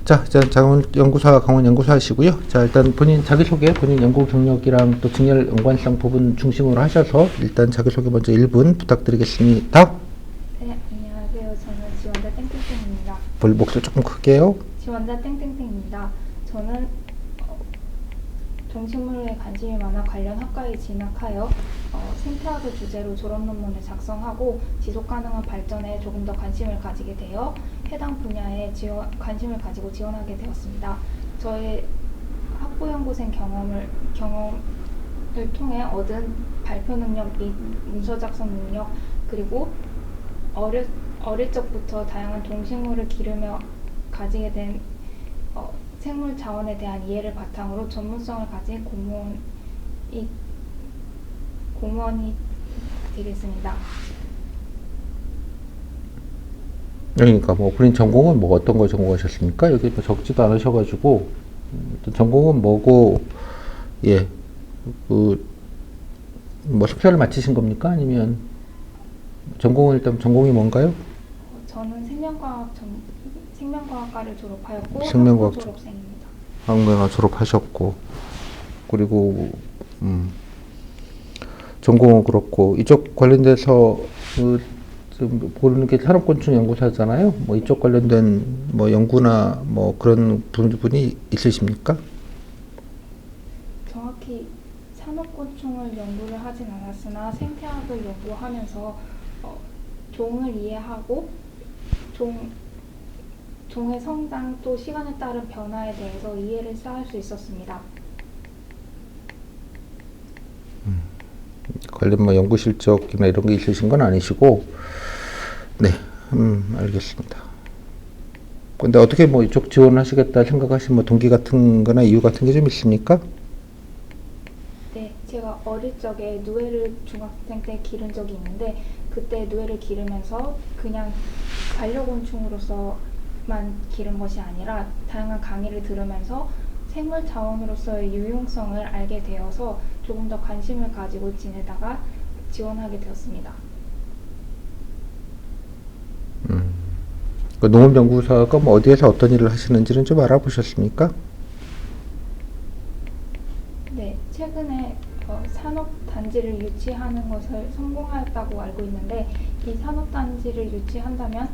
자, 일단 강원 연구사 하시고요. 자, 일단 본인 자기소개, 본인 연구 경력이랑 또 직렬 연관성 부분 중심으로 하셔서 일단 자기소개 먼저 1분 부탁드리겠습니다. 네, 안녕하세요. 저는 지원자 땡땡땡입니다. 목소리 조금 크게요. 지원자 땡땡땡입니다. 저는 동식물에 관심이 많아 관련 학과에 진학하여 생태학을 주제로 졸업 논문을 작성하고 지속 가능한 발전에 조금 더 관심을 가지게 되어 해당 분야에 관심을 가지고 지원하게 되었습니다. 저의 학부 연구생 경험을 통해 얻은 발표 능력 및 문서 작성 능력, 그리고 어릴 적부터 다양한 동식물을 기르며 가지게 된 생물 자원에 대한 이해를 바탕으로 전문성을 가진 공무원이 되겠습니다. 그러니까 뭐 본인 전공은 뭐 어떤 거 전공하셨습니까? 여기 뭐 적지도 않으셔가지고 전공은 뭐고, 예, 뭐 석사를 마치신 겁니까? 아니면 전공은 일단 전공이 뭔가요? 저는 생명과학과를 졸업하였고 생명과학 학부 졸업생입니다. 학명을 졸업하셨고, 그리고 전공은 그렇고, 이쪽 관련돼서 좀 보는 게 산업곤충 연구사잖아요. 뭐 이쪽 관련된 뭐 연구나 뭐 그런 부분이 있으십니까? 정확히 산업곤충을 연구를 하진 않았으나 생태학을 연구하면서 종을 이해하고 종의 성장 또 시간에 따른 변화에 대해서 이해를 쌓을 수 있었습니다. 관련 뭐 연구 실적이나 이런 게 있으신 건 아니시고, 네, 알겠습니다. 근데 어떻게 뭐 이쪽 지원하시겠다 생각하신 뭐 동기 같은 거나 이유 같은 게 좀 있습니까? 네, 제가 어릴 적에 누에를 중학생 때 기른 적이 있는데, 그때 누에를 기르면서 그냥 반려곤충으로서만 기른 것이 아니라 다양한 강의를 들으면서 생물 자원으로서의 유용성을 알게 되어서 조금 더 관심을 가지고 지내다가 지원하게 되었습니다. 그 농업연구사가 뭐 어디에서 어떤 일을 하시는지는 좀 알아보셨습니까? 네, 최근에 산업단지를 유치하는 것을 성공하였다고 알고 있는데, 이 산업단지를 유치한다면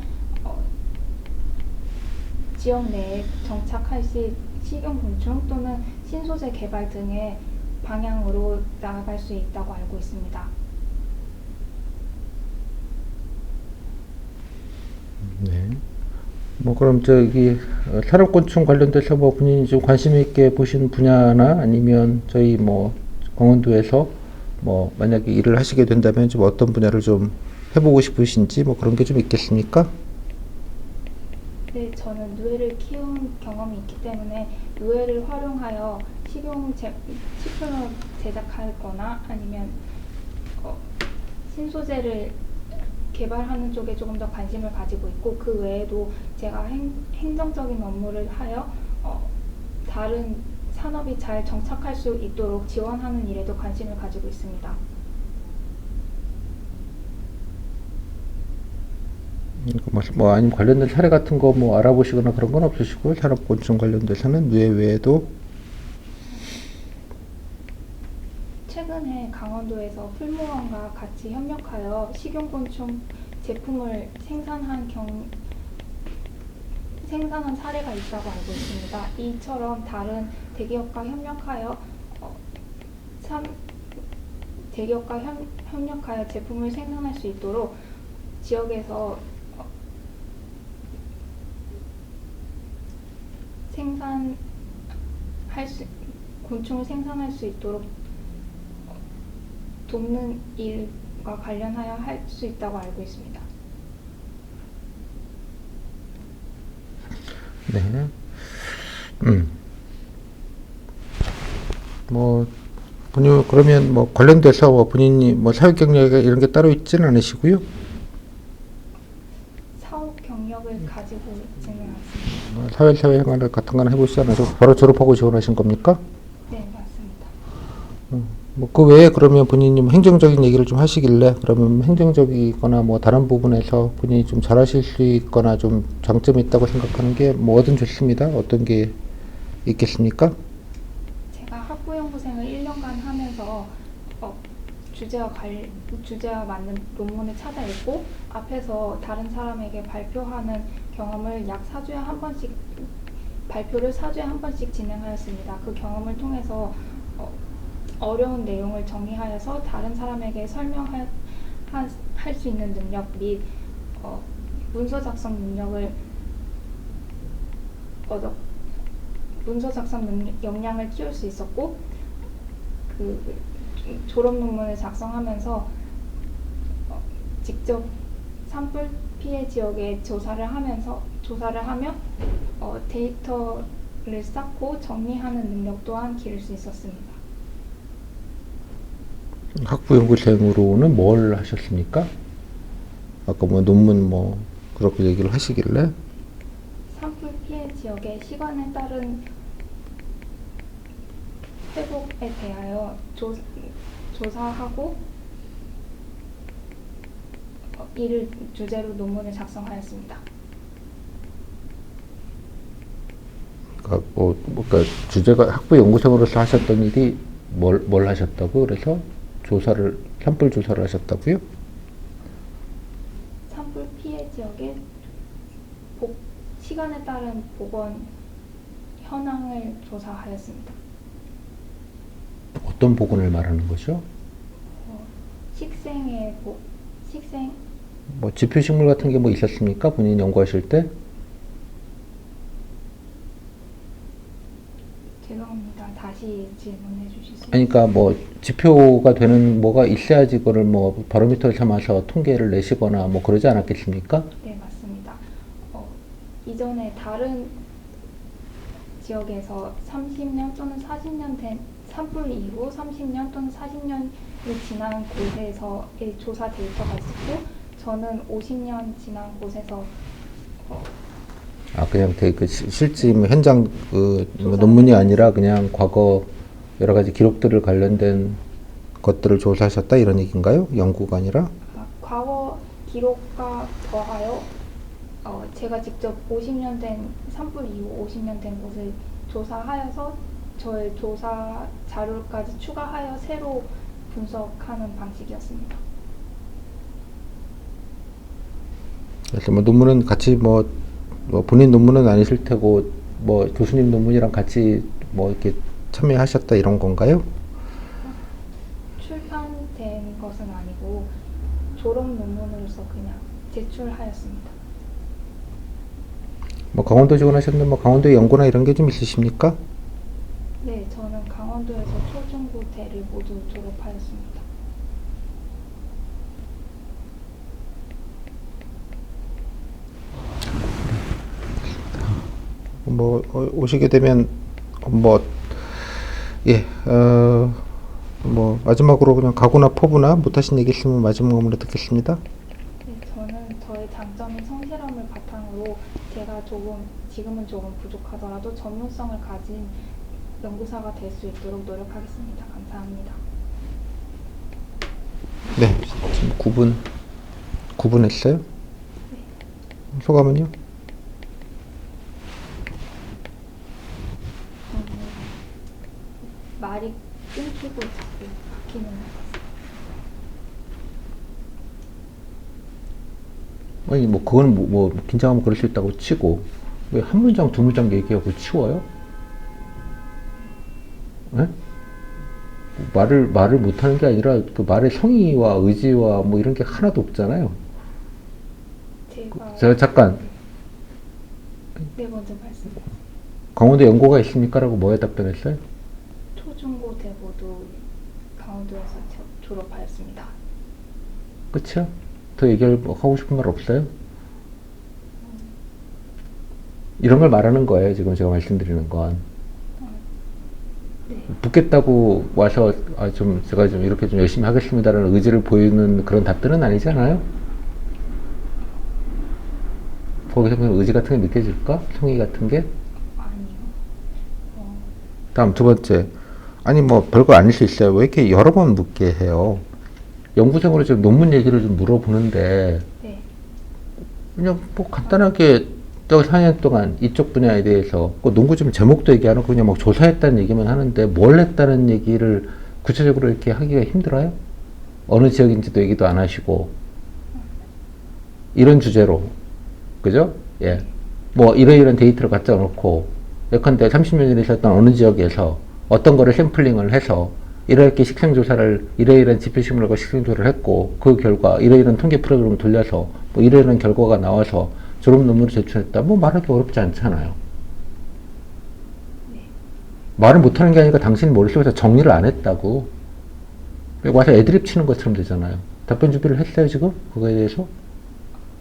지역 내에 정착할 시 식용곤충 또는 신소재 개발 등의 방향으로 나아갈 수 있다고 알고 있습니다. 네. 뭐 그럼 저기 산업곤충 관련돼서 뭐 본인이 좀 관심 있게 보신 분야나 아니면 저희 뭐 강원도에서 뭐 만약에 일을 하시게 된다면 좀 어떤 분야를 좀 해보고 싶으신지 뭐 그런 게 좀 있겠습니까? 네, 저는 누에를 키운 경험이 있기 때문에 누에를 활용하여 식품을 제작하거나 아니면 신소재를 개발하는 쪽에 조금 더 관심을 가지고 있고, 그 외에도 제가 행정적인 업무를 하여 다른 산업이 잘 정착할 수 있도록 지원하는 일에도 관심을 가지고 있습니다. 뭐 아니면 관련된 사례 같은 거 뭐 알아보시거나 그런 건 없으시고, 산업곤충 관련돼서는 뇌 외에도 최근에 강원도에서 풀무원과 같이 협력하여 식용곤충 제품을 생산한 사례가 있다고 알고 있습니다. 이처럼 다른 대기업과 협력하여 제품을 생산할 수 있도록 지역에서 곤충을 생산할 수 있도록 돕는 일과 관련하여 할 수 있다고 알고 있습니다. 네. 뭐 본인 그러면 뭐 관련돼서 뭐 본인이 뭐 사회 경력 이런 게 따로 있지는 않으시고요. 사업 경력을 가지고 있지는 않습니다. 사회 생활 같은 건 해보시지 않아서 바로 졸업하고 지원하신 겁니까? 네, 맞습니다. 뭐 그 외에 그러면 본인이 뭐 행정적인 얘기를 좀 하시길래 그러면 행정적이거나 뭐 다른 부분에서 본인이 좀 잘하실 수 있거나 좀 장점이 있다고 생각하는 게 뭐든 좋습니다. 어떤 게 있겠습니까? 제가 학부연구생을 1년간 하면서 주제와 맞는 논문을 찾아 읽고 앞에서 다른 사람에게 발표하는 경험을 약 4주에 한 번씩 발표를 4주에 한 번씩 진행하였습니다. 그 경험을 통해서 어려운 내용을 정리하여서 다른 사람에게 설명할 수 있는 능력 및 문서 작성 능력을 역량을 키울 수 있었고 그 졸업 논문을 작성하면서 직접 산불 피해 지역에 조사를 하며 데이터를 쌓고 정리하는 능력 또한 기를 수 있었습니다. 학부연구생으로는 뭘 하셨습니까? 아까 뭐 논문 뭐 그렇게 얘기를 하시길래 산불 피해 지역의 시간에 따른 회복에 대하여 조사하고 이를 주제로 논문을 작성하였습니다. 그러니까 주제가 학부연구생으로서 하셨던 일이 뭘 하셨다고? 그래서 산불 조사를 하셨다고요? 산불 피해 지역의 시간에 따른 복원 현황을 조사하였습니다. 어떤 복원을 말하는 거죠? 식생 뭐 지표식물 같은 게 뭐 있었습니까? 본인 연구하실 때? 죄송합니다. 다시 질문해 주실 수 있나요? 그러니까 뭐 지표가 되는 뭐가 있어야지 그걸 뭐 바로미터를 삼아서 통계를 내시거나 뭐 그러지 않았겠습니까? 네, 맞습니다. 이전에 다른 지역에서 30년 또는 40년 된 산불 이후 30년 또는 40년이 지난 곳에서의 조사 데이터가 있었고 저는 50년 지난 곳에서 그냥 그 실제 현장 논문이 아니라 그냥 과거 여러 가지 기록들을 관련된 것들을 조사하셨다 이런 얘기인가요? 연구가 아니라? 과거 기록과 더하여 제가 직접 50년 된 산불 이후 50년 된 곳을 조사하여서 저의 조사 자료까지 추가하여 새로 분석하는 방식이었습니다. 그래서 뭐 논문은 같이 뭐 본인 논문은 아니실 테고 뭐 교수님 논문이랑 같이 뭐 이렇게 참여하셨다 이런 건가요? 출판된 것은 아니고 졸업 논문으로서 그냥 제출하였습니다. 뭐 강원도 지원하셨는데 뭐 강원도 연구나 이런 게 좀 있으십니까? 네, 저는 강원도에서 초중고대를 모두 졸업하였습니다. 뭐 오시게 되면 뭐 뭐 마지막으로 그냥 가구나 포부나 못하신 얘기 있으면 마지막으로 듣겠습니다. 네, 저는 저의 장점인 성실함을 바탕으로 제가 지금은 조금 부족하더라도 전문성을 가진 연구사가 될 수 있도록 노력하겠습니다. 감사합니다. 네, 지금 구분했어요? 소감은요? 말이 끊기고 자꾸 바뀌는 것 같습니다. 아니 뭐 그건 뭐 긴장하면 그럴 수 있다고 치고 왜 한 문장 두 문장 얘기하고 치워요? 네? 말을 못하는 게 아니라 그 말의 성의와 의지와 뭐 이런 게 하나도 없잖아요. 제가 잠깐 네, 먼저 말씀. 강원도 연고가 있습니까? 라고 뭐에 답변했어요? 초중고대 모두 강원도에서 졸업하였습니다. 끝이야? 더 하고 싶은 말 없어요? 이런 걸 말하는 거예요. 지금 제가 말씀드리는 건. 네. 붙겠다고 와서 제가 좀 이렇게 좀 열심히 하겠습니다라는 의지를 보이는 그런 답변은 아니잖아요. 거기서 보면 의지 같은 게 느껴질까? 성의 같은 게? 아니요. 다음 두 번째. 아니 뭐 별거 아닐 수 있어요. 왜 이렇게 여러 번 묻게 해요? 연구생으로 지금 논문 얘기를 좀 물어보는데 네. 그냥 뭐 간단하게 또 4년 동안 이쪽 분야에 대해서 그 농구 좀 제목도 얘기 안 하고 그냥 막 조사했다는 얘기만 하는데 뭘 했다는 얘기를 구체적으로 이렇게 하기가 힘들어요? 어느 지역인지도 얘기도 안 하시고 이런 주제로 그죠? 예. 뭐 이런 데이터를 갖다 놓고 예컨대 30년 전에 있었던 어느 지역에서 어떤 거를 샘플링을 해서 이렇게 식생조사를 이러이러한 지표식물과 식생조사를 했고 그 결과 이러이러한 통계 프로그램을 돌려서 뭐 이러이러한 결과가 나와서 졸업 논문을 제출했다. 뭐 말하기 어렵지 않잖아요. 네. 말을 못하는 게 아니라 당신 머릿속에서 정리를 안 했다고. 그리고 와서 애드립 치는 것처럼 되잖아요. 답변 준비를 했어요 지금? 그거에 대해서?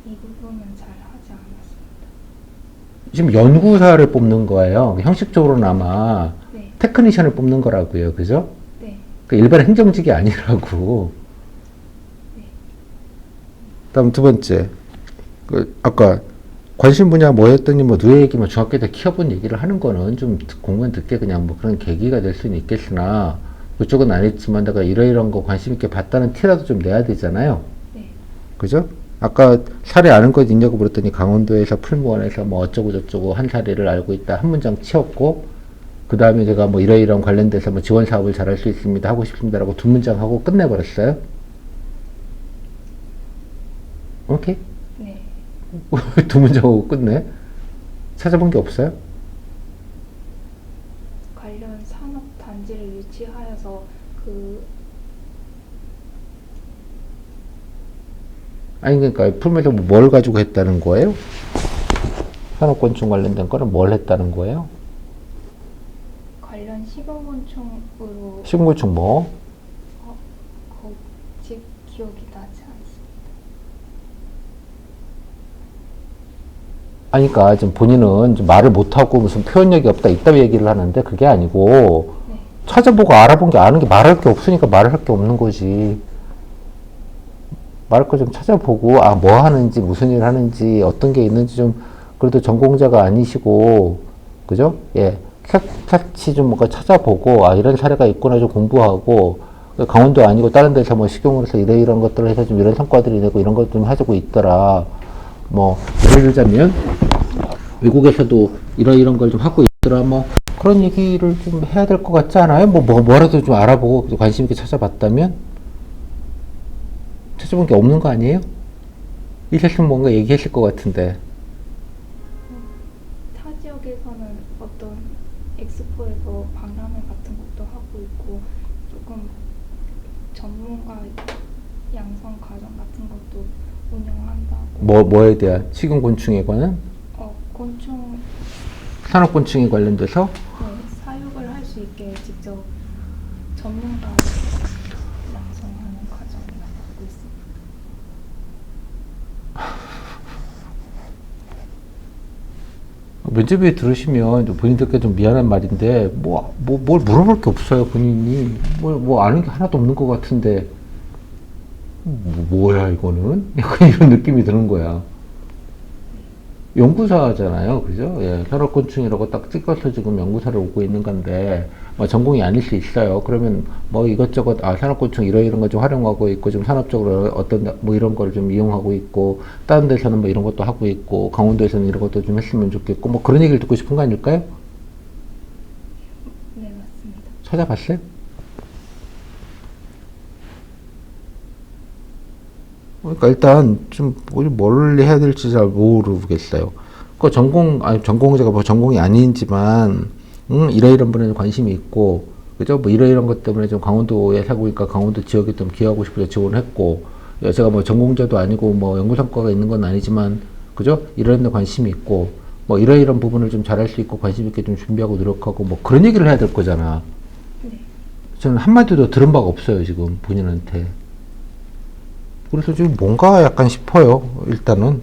이 부분은 잘 하지 않았습니다. 지금 연구사를 뽑는 거예요. 형식적으로는 아마 네. 테크니션을 뽑는 거라고요. 그죠? 네. 그 일반 행정직이 아니라고. 네. 다음 두 번째. 그 아까 관심 분야 뭐 했더니 뭐 누에 얘기 뭐 중학교 때 키워본 얘기를 하는 거는 좀 공무원 듣게 그냥 뭐 그런 계기가 될 수는 있겠으나 그쪽은 안 했지만 내가 이러이러한 거 관심 있게 봤다는 티라도 좀 내야 되잖아요. 네. 그죠? 아까 사례 아는 것 있냐고 물었더니 강원도에서 풀무원에서 뭐 어쩌고 저쩌고 한 사례를 알고 있다 한 문장 치웠고 그 다음에 제가 뭐 이러이러한 관련돼서 뭐 지원 사업을 잘할 수 있습니다 하고 싶습니다라고 두 문장 하고 끝내버렸어요. 오케이? 네. 두 문장 하고 끝내? 찾아본 게 없어요? 관련 산업 단지를 유치하여서 그 아니 그러니까 풀면서 뭘 가지고 했다는 거예요? 산업곤충 관련된 거는 뭘 했다는 거예요? 관련 식용곤충으로 식물충 뭐? 직 기억이 나지 않습니다. 아니 그러니까 지금 본인은 좀 말을 못하고 무슨 표현력이 없다 이따 얘기를 하는데 그게 아니고 네. 찾아보고 알아본 게 아는 게 말할 게 없으니까 말을 할 게 없는 거지. 말할 거 좀 찾아보고 아 뭐 하는지 무슨 일 하는지 어떤 게 있는지 좀 그래도 전공자가 아니시고 그죠? 예. 같이 좀 뭔가 찾아보고 아 이런 사례가 있구나 좀 공부하고 강원도 아니고 다른 데서 뭐 식용으로서 이런 것들을 해서 좀 이런 성과들이 내고 이런 것 좀 하고 있더라. 뭐 예를 들자면 외국에서도 이런 걸 좀 하고 있더라. 뭐 그런 얘기를 좀 해야 될 것 같지 않아요? 뭐라도 좀 알아보고 관심 있게 찾아봤다면 찾아본 게 없는 거 아니에요? 있었으면 뭔가 얘기했을 것 같은데. 타 지역에서는 어떤 엑스포에서 박람회 같은 것도 하고 있고 조금 전문가 양성 과정 같은 것도 운영한다고. 뭐에 대한 식용곤충에 관한 곤충 산업곤충에 관련돼서 네, 사육을 할 수 있게 직접 전문가 양성하는 과정을 하고 있습니다. 면접에 들으시면 본인들께 좀 미안한 말인데 뭘 물어볼 게 없어요. 본인이 뭐 아는 게 하나도 없는 것 같은데 뭐야 이거는 약간 이런 느낌이 드는 거야. 연구사잖아요, 그죠? 예, 산업곤충이라고 딱 찍어서 지금 연구사를 오고 있는 건데 뭐 전공이 아닐 수 있어요. 그러면 뭐 이것저것 산업곤충 이런 거 좀 활용하고 있고 좀 산업적으로 어떤 뭐 이런 걸 좀 이용하고 있고 다른 데서는 뭐 이런 것도 하고 있고 강원도에서는 이런 것도 좀 했으면 좋겠고 뭐 그런 얘기를 듣고 싶은 거 아닐까요? 네, 맞습니다. 찾아봤어요? 그러니까 일단 좀 뭘 해야 될지 잘 모르겠어요. 그 전공자가 뭐 전공이 아니지만 이러이런 분에 관심이 있고 그죠? 뭐 이러이런 것 때문에 좀 강원도에 살고 있으니까 강원도 지역에 좀 기여하고 싶어서 지원했고 제가 뭐 전공자도 아니고 뭐 연구 성과가 있는 건 아니지만 그죠? 이런 데 관심이 있고 뭐 이러이런 부분을 좀 잘할 수 있고 관심 있게 좀 준비하고 노력하고 뭐 그런 얘기를 해야 될 거잖아. 네. 저는 한마디도 들은 바가 없어요 지금 본인한테. 그래서 지금 뭔가 약간 싶어요. 일단은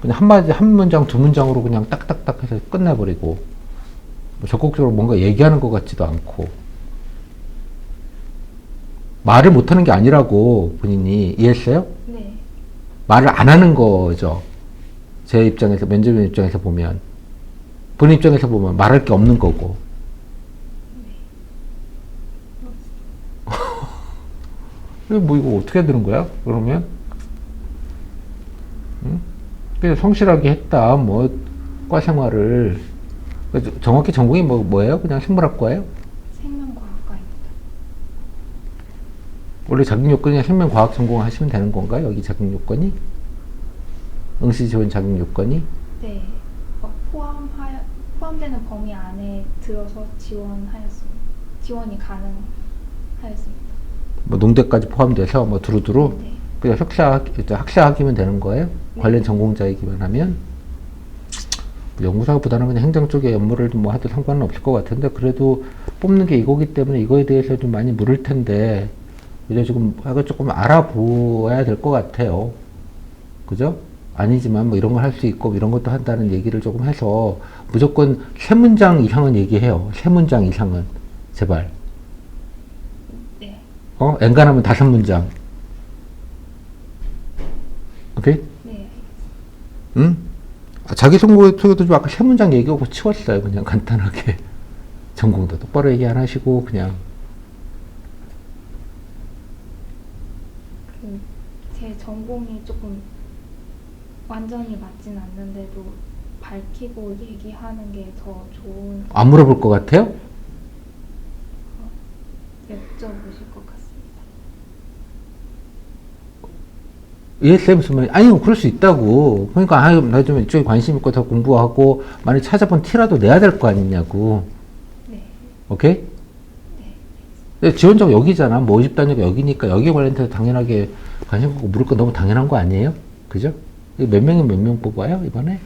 그냥 한마디 한 문장 두 문장으로 그냥 딱딱딱 해서 끝내버리고 뭐 적극적으로 뭔가 얘기하는 것 같지도 않고 말을 못하는 게 아니라고 본인이 이해했어요? 네. 말을 안 하는 거죠. 제 입장에서 면접인 입장에서 보면 본인 입장에서 보면 말할 게 없는 거고 뭐 이거 어떻게 되는 거야? 그러면? 응? 그냥 성실하게 했다. 뭐, 과 생활을. 정확히 전공이 뭐예요? 그냥 생물학과예요? 생명과학과입니다. 원래 자격 요건이 생명과학 전공 하시면 되는 건가요? 여기 자격 요건이? 응시 지원 자격 요건이? 네, 포함되는 범위 안에 들어서 지원이 가능하였습니다. 뭐 농대까지 포함돼서 뭐 두루두루? 네. 그냥 학사학위면 되는 거예요? 네. 관련 전공자이기만 하면? 연구사보다는 그냥 행정 쪽에 업무를 뭐 해도 상관은 없을 것 같은데, 그래도 뽑는 게 이거기 때문에 이거에 대해서 좀 많이 물을 텐데, 이제 지금 이거 조금 알아보아야 될 것 같아요. 그죠? 아니지만 뭐 이런 걸 할 수 있고 이런 것도 한다는 얘기를 조금 해서 무조건 3문장 이상은 얘기해요. 3문장 이상은. 제발. 네. 엔간하면 5문장. 오케이? 네. 응? 자기소개도 좀 아까 3문장 얘기하고 치웠어요. 그냥 간단하게. 전공도 똑바로 얘기 안 하시고, 그냥. 제 전공이 조금 완전히 맞진 않는데도 밝히고 얘기하는 게 더 좋은. 안 물어볼 것 같아요? 여쭤보실 것 같습니다. ESM 무슨 말이야? 아니, 그럴 수 있다고. 그러니까, 나 좀 이쪽에 관심 있고 더 공부하고, 많이 찾아본 티라도 내야 될 거 아니냐고. 네. 오케이? 네. 지원자가 여기잖아. 뭐, 모집 단위가 여기니까, 여기에 관련돼서 당연하게 관심 갖고 물을 거 너무 당연한 거 아니에요? 그죠? 몇 명이 몇 명 뽑아요, 이번에?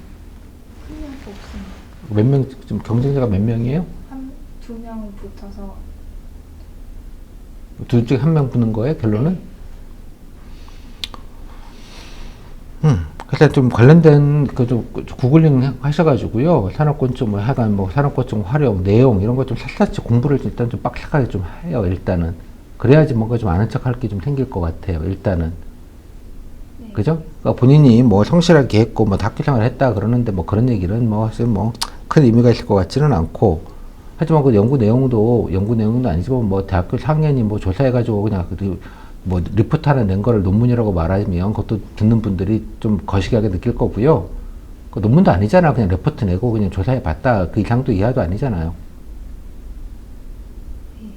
1명 뽑습니다. 몇 명, 지금 경쟁자가 몇 명이에요? 2명 붙어서. 둘 중에 1명 붙는 거예요, 결론은? 일단 좀 관련된 좀 구글링 하셔가지고요. 산업권좀 뭐 하여간 뭐 산업권좀 활용, 내용 이런 거 좀 샅샅이 공부를 일단 좀 빡빡하게 좀 해요, 일단은. 그래야지 뭔가 좀 아는 척 할 게 좀 생길 것 같아요, 일단은. 네. 그죠? 그러니까 본인이 뭐 성실하게 했고 뭐 학교 생활을 했다 그러는데 뭐 그런 얘기는 뭐 사실 뭐 큰 의미가 있을 것 같지는 않고, 하지만 그 연구 내용도 아니지만 뭐 대학교 4학년이 뭐 조사해가지고 그냥 뭐 리포트 하나 낸 거를 논문이라고 말하면 그것도 듣는 분들이 좀 거시기하게 느낄 거고요. 그 논문도 아니잖아. 그냥 리포트 내고 그냥 조사해 봤다. 그 이상도 이하도 아니잖아요. 네.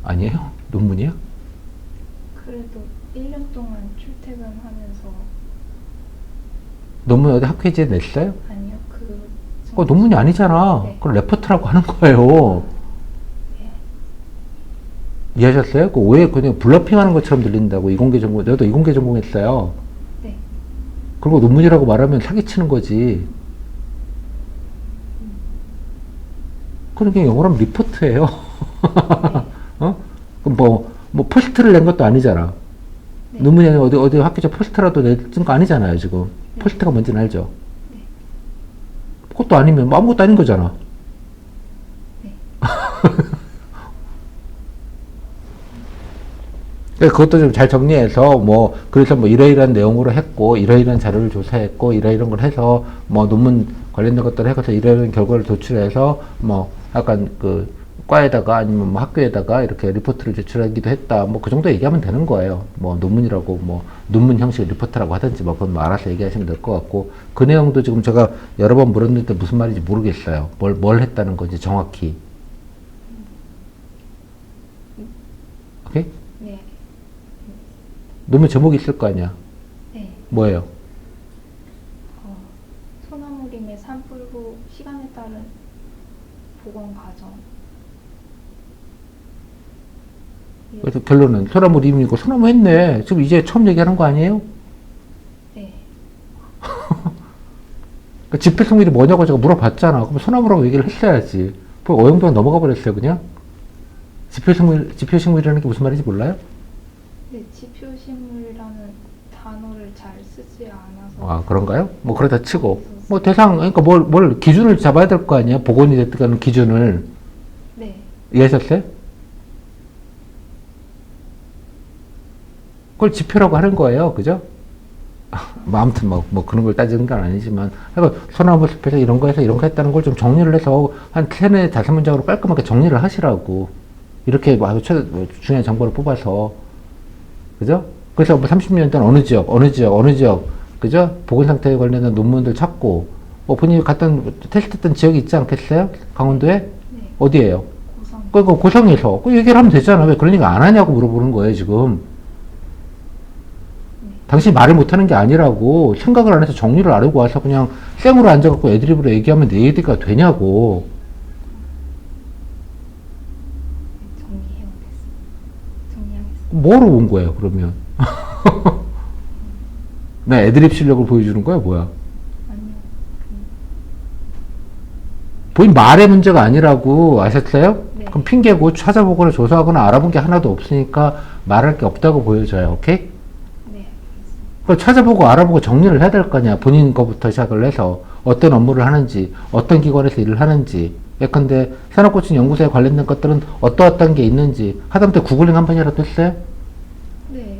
아니에요? 논문이요? 그래도 1년 동안 출퇴근하면서. 논문 어디 학회지에 냈어요? 아니요, 그거 논문이 아니잖아. 네. 그걸 레포트라고 하는 거예요. 네. 이해하셨어요? 그 오해 그냥 블러핑 하는 것처럼 들린다고. 이공계 전공, 저도 이공계 전공했어요. 네. 그리고 논문이라고 말하면 사기치는 거지. 그러니까 영어로 하면 리포트예요. 그럼 뭐 포스트를 낸 것도 아니잖아. 네. 논문이 아니라 어디 학교적 포스트라도 낸 거 아니잖아요, 지금. 네. 포스트가 뭔지는 알죠? 네. 그것도 아니면 뭐 아무것도 아닌 거잖아. 네. 그것도 좀 잘 정리해서 그래서 이러이러한 내용으로 했고 이러이러한 자료를 조사했고 이러이러한 걸 해서 논문 관련된 것들을 해서 이러이러한 결과를 도출해서 약간 그 과에다가 아니면 학교에다가 이렇게 리포트를 제출하기도 했다. 그 정도 얘기하면 되는 거예요. 논문이라고 논문 형식 리포트라고 하든지 그건 알아서 얘기하시면 될 것 같고, 그 내용도 지금 제가 여러 번 물었는데 무슨 말인지 모르겠어요. 뭘 했다는 건지 정확히. 오케이? 네. 논문 제목이 있을 거 아니야. 네. 뭐예요? 소나무림의 산불 후 시간에 따른 복원 과정. 그래서 결론은 소나무 림이고 소나무 했네. 지금 이제 처음 얘기하는 거 아니에요? 네. 그러니까 집필성밀이 뭐냐고 제가 물어봤잖아. 그럼 소나무라고 얘기를 했어야지. 어영부영 넘어가 버렸어요, 그냥. 지표식물이라는 게 무슨 말인지 몰라요? 네, 지표식물이라는 단어를 잘 쓰지 않아서. 아, 그런가요? 그러다 치고. 그러니까 뭘 기준을 잡아야 될 거 아니야? 복원이 됐다는 기준을. 네. 이해하셨어요? 그걸 지표라고 하는 거예요. 그죠? 아무튼 그런 걸 따지는 건 아니지만, 그러니까 소나무 숲에서 이런 거 해서 이런 거 했다는 걸 좀 정리를 해서 한 3-4문장으로 깔끔하게 정리를 하시라고. 이렇게 아주 중요한 정보를 뽑아서. 그죠? 그래서 뭐 30년 전 어느 지역, 그죠? 보건 상태에 관련된 논문들 찾고, 본인이 테스트했던 지역이 있지 않겠어요? 강원도에? 네. 어디에요? 고성. 그 고성에서. 그 얘기를 하면 되잖아. 왜 그런 얘기 안 하냐고 물어보는 거예요, 지금. 당신이 말을 못하는 게 아니라고, 생각을 안 해서 정리를 안 하고 와서 그냥 생으로 앉아갖고 애드립으로 얘기하면 내 얘기가 되냐고. 정리하겠습니다. 뭐로 온 거예요, 그러면? 나 애드립 실력을 보여주는 거야, 뭐야? 아니요. 본인 말의 문제가 아니라고 아셨어요? 네. 그럼 핑계고 찾아보거나 조사하거나 알아본 게 하나도 없으니까 말할 게 없다고 보여져요. 오케이? 네, 알겠습니다. 그걸 찾아보고 알아보고 정리를 해야 될 거 아니야. 본인 거부터 시작을 해서 어떤 업무를 하는지, 어떤 기관에서 일을 하는지. 예컨대 산업고층 연구소에 관련된 것들은 어떠어떤 게 있는지 하다못해 구글링 한 번이라도 했어요? 네.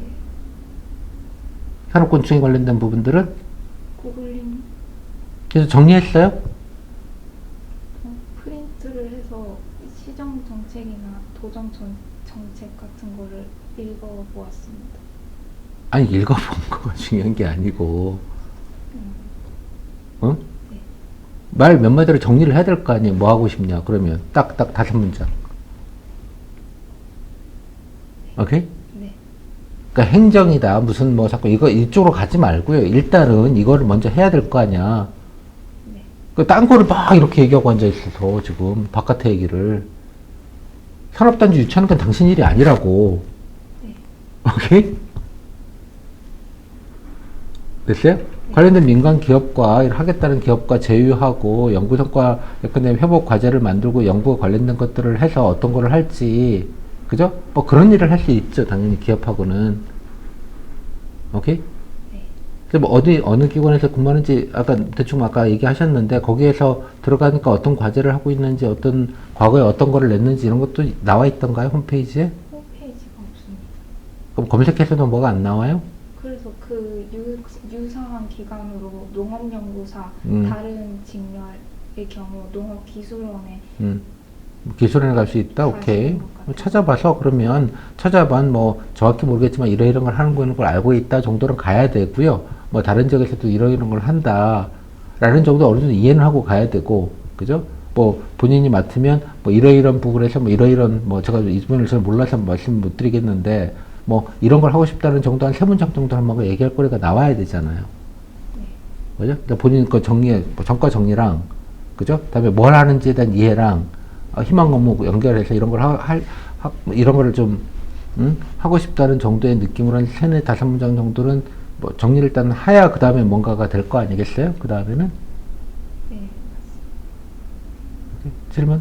산업곤충에 관련된 부분들은? 구글링 그래서 정리했어요? 프린트를 해서 시정 정책이나 도정 정책 같은 거를 읽어보았습니다. 아니, 읽어본 거가 중요한 게 아니고, 응? 네. 말 몇 마디로 정리를 해야 될 거 아니에요. 뭐 하고 싶냐, 그러면. 딱 5문장. 오케이? 네. 그러니까 행정이다, 무슨 뭐 자꾸 이쪽으로 가지 말고요. 일단은 이거를 먼저 해야 될 거 아니야. 네. 딴 거를 막 이렇게 얘기하고 앉아있어서 지금 바깥에 얘기를. 산업단지 유치하는 건 당신 일이 아니라고. 네. 오케이? 됐어요? 관련된 민간 기업과 하겠다는 기업과 제휴하고 연구 성과 예컨대 회복 과제를 만들고 연구와 관련된 것들을 해서 어떤 거를 할지, 그죠? 뭐 그런 일을 할 수 있죠, 당연히 기업하고는. 오케이? 네. 그래서 뭐 어느 기관에서 근무하는지 대충 아까 얘기하셨는데, 거기에서 들어가니까 어떤 과제를 하고 있는지, 어떤 과거에 어떤 거를 냈는지 이런 것도 나와 있던가요, 홈페이지에? 홈페이지가 없습니다. 그럼 검색해서는 뭐가 안 나와요? 그래서 그 유사한 기관으로 농업연구사, 다른 직렬의 경우 농업기술원에 기술원에 갈 수 있다? 오케이. 것 같아요. 찾아봐서 그러면 뭐 정확히 모르겠지만 이런 걸 하는 걸 알고 있다 정도는 가야 되고요. 뭐 다른 지역에서도 이런 걸 한다 라는 정도 어느 정도 이해는 하고 가야 되고, 그죠? 뭐 본인이 맡으면 뭐 이러이런 부분에서 뭐 이러이런 뭐 제가 이 부분을 잘 몰라서 말씀 못 드리겠는데, 뭐 이런 걸 하고 싶다는 정도 한 3문장 정도 한번 얘기할 거리가 나와야 되잖아요. 네. 그죠? 그러니까 본인 거 전과 정리랑, 그죠? 그다음에 뭘 하는지에 대한 이해랑, 희망 업무 연결해서 이런 걸 이런 거를 좀, 하고 싶다는 정도의 느낌으로 한 3, 4문장 정도는 뭐 정리를 일단 해야 그 다음에 뭔가가 될 거 아니겠어요? 그 다음에는? 네. 질문?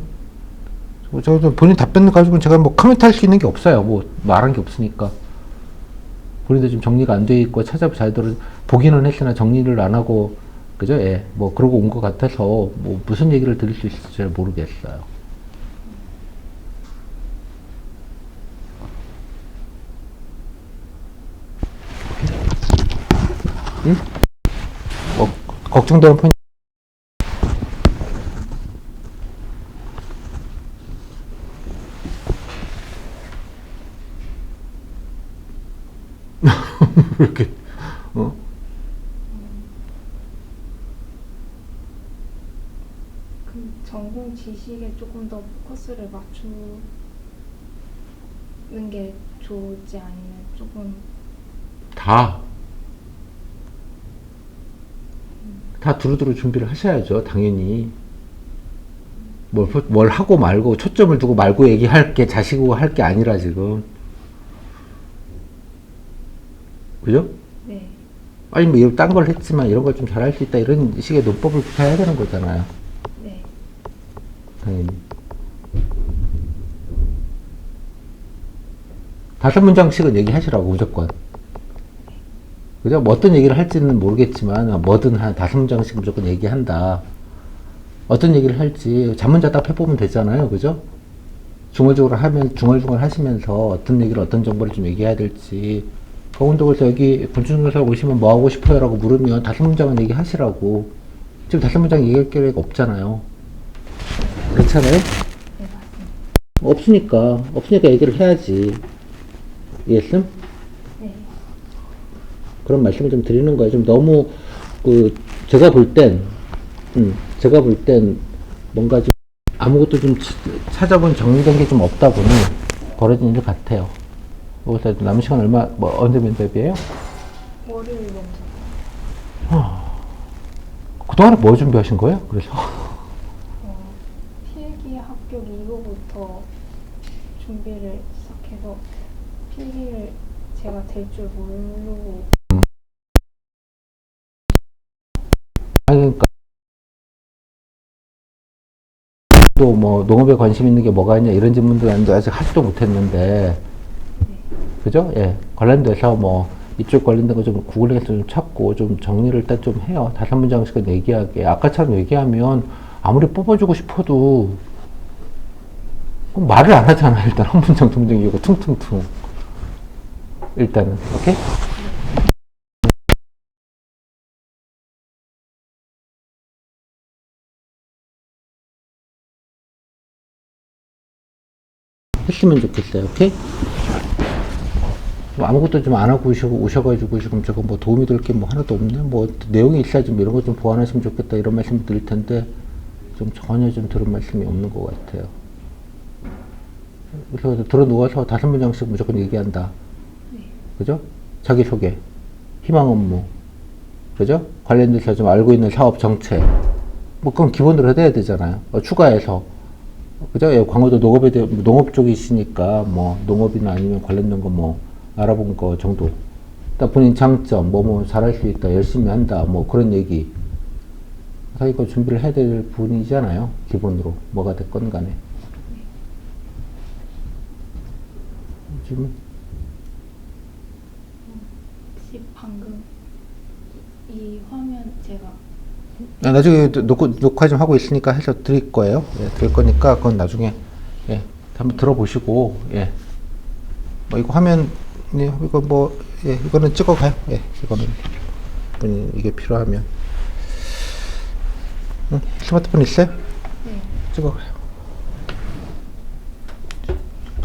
저 본인 답변 가지고는 제가 뭐 코멘트 할 수 있는 게 없어요. 뭐 말한 게 없으니까. 본인도 좀 정리가 안 돼 있고 잘 보기는 했으나 정리를 안 하고, 그죠? 예. 뭐 그러고 온 것 같아서 뭐 무슨 얘기를 드릴 수 있을지 잘 모르겠어요. 응? 뭐 걱정되는 포인트. 이렇게, 그 전공 지식에 조금 더 포커스를 맞추는 게 좋을지 아니면 조금 다 두루두루 준비를 하셔야죠, 당연히. 뭘 하고 말고, 초점을 두고 말고 얘기할 게 자시고 할 게 아니라 지금. 그죠? 네. 아니, 뭐, 딴 걸 했지만 이런 걸 좀 잘할 수 있다, 이런 식의 논법을 구사해야 되는 거잖아요. 네. 당연히. 5문장씩은 얘기하시라고, 무조건. 그죠? 뭐 어떤 얘기를 할지는 모르겠지만, 뭐든 한 5문장씩 무조건 얘기한다. 어떤 얘기를 할지 자문자답 해보면 되잖아요. 그죠? 중얼중얼 하시면서 어떤 얘기를, 어떤 정보를 좀 얘기해야 될지. 강원도에서 여기 건축공사 오시면 뭐 하고 싶어요? 라고 물으면 5문장은 얘기하시라고. 지금 5문장 얘기할 기회가 없잖아요. 그렇잖아요? 네, 맞습니다. 없으니까 얘기를 해야지. 이해했음? 네. 그런 말씀을 좀 드리는 거예요. 좀 너무 제가 볼 땐 뭔가 좀 아무것도 좀 찾아본 정리된 게 좀 없다 보니 벌어진 일 같아요. 그래서 남은 시간 언제 면접이에요? 월요일 면접. 그동안에 뭐 준비하신 거예요? 그래서 필기 합격 이후부터 준비를 시작해서 필기를 제가 될 줄 모르고 아니, 그러니까 또 뭐 농업에 관심 있는 게 뭐가 있냐 이런 질문도 아직 하지도 못했는데, 그죠? 예, 관련돼서 뭐 이쪽 관련된 거 좀 구글에서 좀 찾고 좀 정리를 일단 좀 해요. 5문장씩은 얘기하게. 아까처럼 얘기하면 아무리 뽑아주고 싶어도 말을 안 하잖아. 일단 한 문장 두 문장 이거 퉁퉁퉁. 일단은 오케이? 했으면 좋겠어요. 오케이? 아무것도 좀 안 하고 오셔가지고 지금 저거 뭐 도움이 될 게 뭐 하나도 없네. 뭐 내용이 있어야 좀 이런 거 좀 보완하시면 좋겠다 이런 말씀 드릴 텐데 좀 전혀 좀 들은 말씀이 없는 것 같아요. 그래서 들어 누워서 5문장씩 무조건 얘기한다. 그죠? 자기소개, 희망 업무, 그죠? 관련돼서 좀 알고 있는 사업 정책, 뭐 그건 기본으로 해야 되잖아요. 추가해서, 그죠? 예, 광고도 농업 쪽이시니까 뭐 농업이나 아니면 관련된 거 뭐 알아본 거 정도. 딱 본인 장점, 뭐 잘할 수 있다, 열심히 한다, 뭐 그런 얘기. 그래서 이거 준비를 해야 될 분이잖아요. 기본으로 뭐가 됐건 간에. 지금 혹시 방금 이 화면 제가 나중에 녹화 좀 하고 있으니까 해서 드릴 거예요. 예, 드릴 거니까 그건 나중에 예, 한번 들어보시고 예. 뭐 이거 화면 이거 뭐 예, 이거는 찍어가요. 예, 이거는 이게 필요하면 스마트폰 있어요? 네. 찍어가요.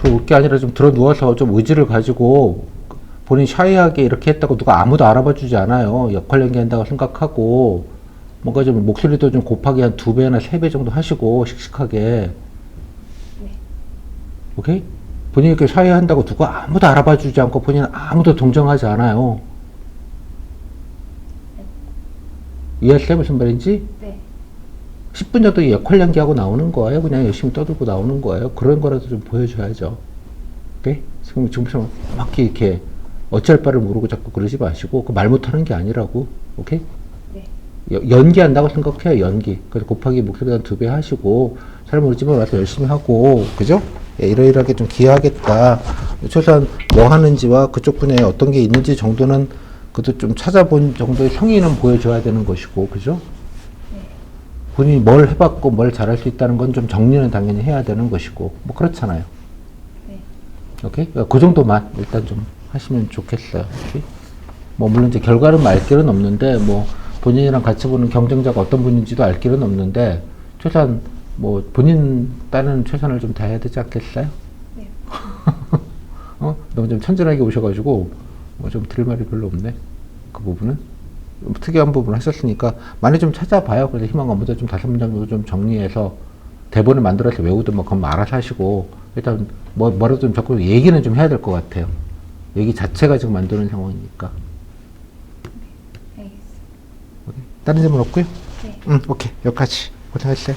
올 게 아니라 좀 들어 누워서 좀 의지를 가지고 본인 샤이하게 이렇게 했다고 누가 아무도 알아봐 주지 않아요. 역할 연기한다고 생각하고 뭔가 좀 목소리도 좀 곱하기 한 2배나 3배 정도 하시고 씩씩하게. 네. 오케이? 본인이 이렇게 샤이한다고 누가 아무도 알아봐 주지 않고 본인은 아무도 동정하지 않아요. 이해했어요? 무슨 말인지? 네. 10분 정도 역할 연기하고 나오는 거예요. 그냥 열심히 떠들고 나오는 거예요. 그런 거라도 좀 보여줘야죠. 오케이? 지금처럼 막 이렇게 어찌할 바를 모르고 자꾸 그러지 마시고 그 말 못하는 게 아니라고. 오케이? 네. 연기한다고 생각해요. 연기. 그래서 곱하기 목소리 한 2배 하시고 잘 모르지만 와서 열심히 하고, 그죠? 예, 이러이러하게 좀 기여하겠다. 최소한 뭐 하는지와 그쪽 분야에 어떤 게 있는지 정도는 그것도 좀 찾아본 정도의 성의는 보여줘야 되는 것이고, 그죠? 본인이 뭘 해봤고 뭘 잘할 수 있다는 건 좀 정리는 당연히 해야 되는 것이고, 뭐 그렇잖아요. 네. 오케이? 그 정도만 일단 좀 하시면 좋겠어요. 오케이? 뭐 물론 이제 결과는 알 길은 없는데, 뭐 본인이랑 같이 보는 경쟁자가 어떤 분인지도 알 길은 없는데, 최소한 뭐 본인 딴은 최선을 좀 다해야 되지 않겠어요? 네. 너무 좀 천진하게 오셔가지고 뭐 좀 드릴 말이 별로 없네. 그 부분은 좀 특이한 부분 하셨으니까 많이 좀 찾아봐요. 그래서 희망 업무도 좀 5문장 정도 좀 정리해서 대본을 만들어서 외우든 뭐 그건 알아서 하시고, 일단 뭐라도 좀 자꾸 얘기는 좀 해야 될 것 같아요. 얘기 자체가 지금 만드는 상황이니까. 알겠습니다. 다른 질문 없고요? 네. 오케이. 여기까지. 고생하셨어요.